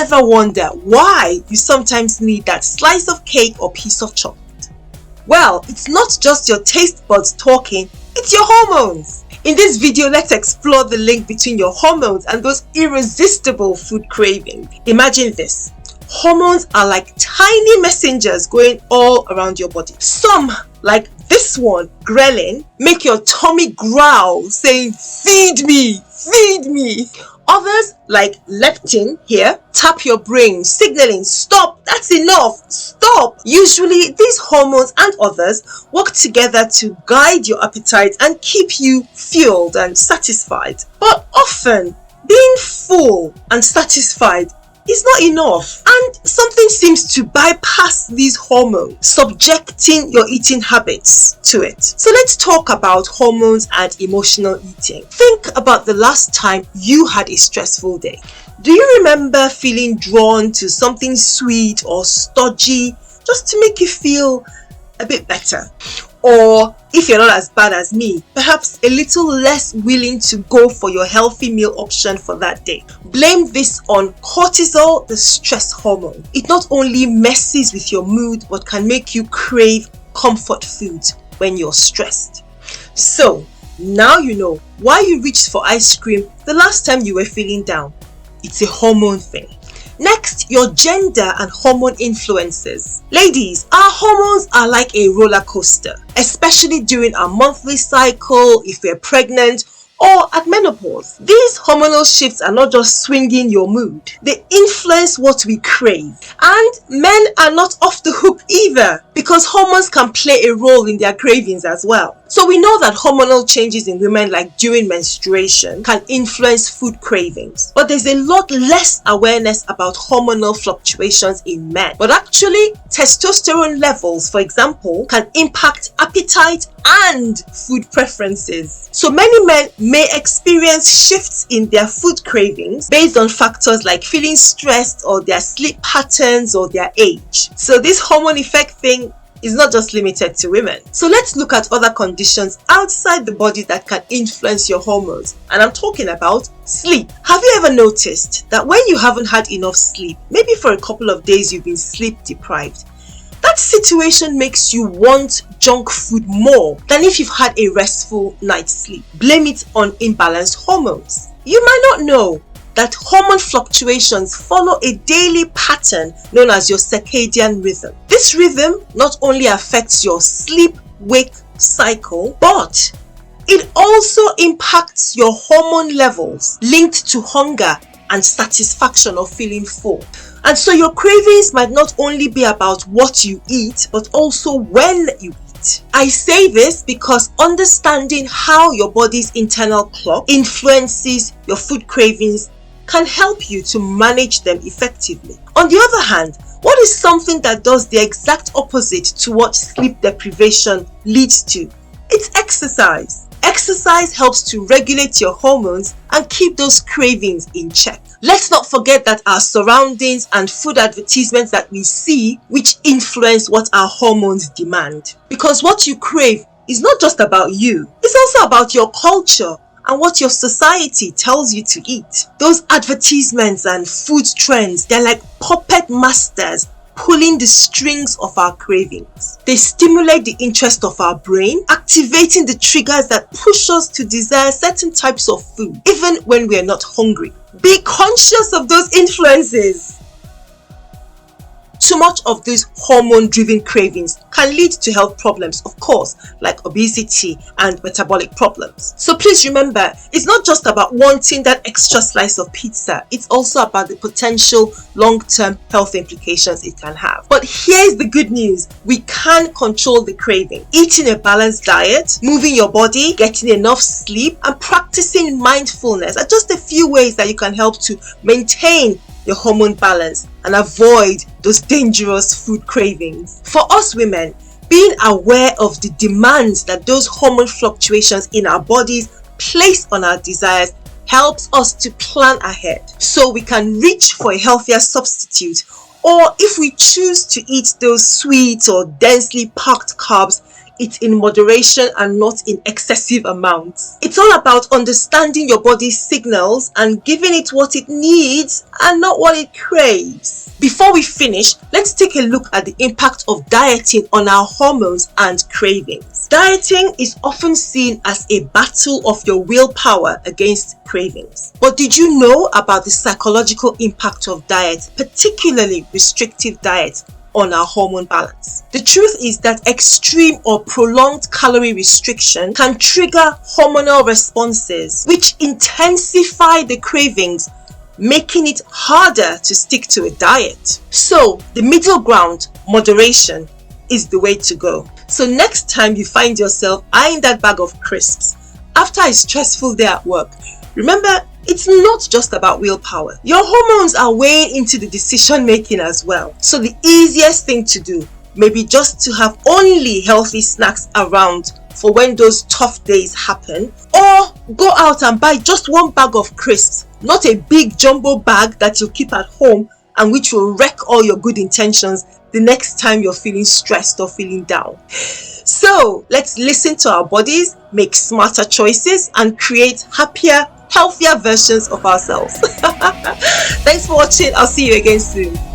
ever wonder why you sometimes need that slice of cake or piece of chocolate? Well, it's not just your taste buds talking, it's your hormones. In this video, let's explore the link between your hormones and those irresistible food cravings. Imagine this. Hormones are like tiny messengers going all around your body. Some, like this one, ghrelin, make your tummy growl saying, "Feed me, feed me." Others, like leptin here, tap your brain, signaling, "Stop, that's enough, stop." Usually, these hormones and others work together to guide your appetite and keep you fueled and satisfied. But often, being full and satisfied is not enough, and something seems to bypass these hormones, subjecting your eating habits to it. So let's talk about hormones and emotional eating. Think about the last time you had a stressful day. Do you remember feeling drawn to something sweet or stodgy just to make you feel a bit better? Or if you're not as bad as me, perhaps a little less willing to go for your healthy meal option for that day. Blame this on cortisol, the stress hormone. It not only messes with your mood, but can make you crave comfort foods when you're stressed. So now you know why you reached for ice cream the last time you were feeling down. It's a hormone thing. Next, your gender and hormone influences. Ladies, our hormones are like a roller coaster, especially during our monthly cycle, if we're pregnant, or at menopause. These hormonal shifts are not just swinging your mood, they influence what we crave. And men are not off the hook either, because hormones can play a role in their cravings as well. So we know that hormonal changes in women, like during menstruation, can influence food cravings. But there's a lot less awareness about hormonal fluctuations in men. But actually, testosterone levels, for example, can impact appetite and food preferences. So many men may experience shifts in their food cravings based on factors like feeling stressed or their sleep patterns or their age. So this hormone effect thing is not just limited to women. So let's look at other conditions outside the body that can influence your hormones. And I'm talking about sleep. Have you ever noticed that when you haven't had enough sleep, maybe for a couple of days you've been sleep deprived, that situation makes you want junk food more than if you've had a restful night's sleep? Blame it on imbalanced hormones. You might not know that hormone fluctuations follow a daily pattern known as your circadian rhythm. This rhythm not only affects your sleep-wake cycle, but it also impacts your hormone levels linked to hunger and satisfaction of feeling full. And so your cravings might not only be about what you eat, but also when you eat. I say this because understanding how your body's internal clock influences your food cravings can help you to manage them effectively. On the other hand, what is something that does the exact opposite to what sleep deprivation leads to? It's exercise. Exercise helps to regulate your hormones and keep those cravings in check. Let's not forget that our surroundings and food advertisements that we see, which influence what our hormones demand. Because what you crave is not just about you, it's also about your culture and what your society tells you to eat. Those advertisements and food trends, they're like puppet masters pulling the strings of our cravings. They stimulate the interest of our brain, activating the triggers that push us to desire certain types of food, even when we are not hungry. Be conscious of those influences. Too much of these hormone-driven cravings can lead to health problems, of course, like obesity and metabolic problems. So please remember, it's not just about wanting that extra slice of pizza, it's also about the potential long-term health implications it can have. But here's the good news, we can control the craving. Eating a balanced diet, moving your body, getting enough sleep, and practicing mindfulness are just a few ways that you can help to maintain your hormone balance and avoid those dangerous food cravings. For us women, being aware of the demands that those hormone fluctuations in our bodies place on our desires helps us to plan ahead so we can reach for a healthier substitute, or if we choose to eat those sweet or densely packed carbs, it in moderation and not in excessive amounts. It's all about understanding your body's signals and giving it what it needs and not what it craves. Before we finish, let's take a look at the impact of dieting on our hormones and cravings. Dieting is often seen as a battle of your willpower against cravings. But did you know about the psychological impact of diet, particularly restrictive diet, on our hormone balance? The truth is that extreme or prolonged calorie restriction can trigger hormonal responses which intensify the cravings, making it harder to stick to a diet. So the middle ground, moderation, is the way to go. So next time you find yourself eyeing that bag of crisps after a stressful day at work, remember, it's not just about willpower. Your hormones are weighing into the decision making as well. So the easiest thing to do may be just to have only healthy snacks around for when those tough days happen, or go out and buy just one bag of crisps, not a big jumbo bag that you'll keep at home and which will wreck all your good intentions the next time you're feeling stressed or feeling down. So let's listen to our bodies, make smarter choices, and create happier, healthier versions of ourselves. Thanks for watching. I'll see you again soon.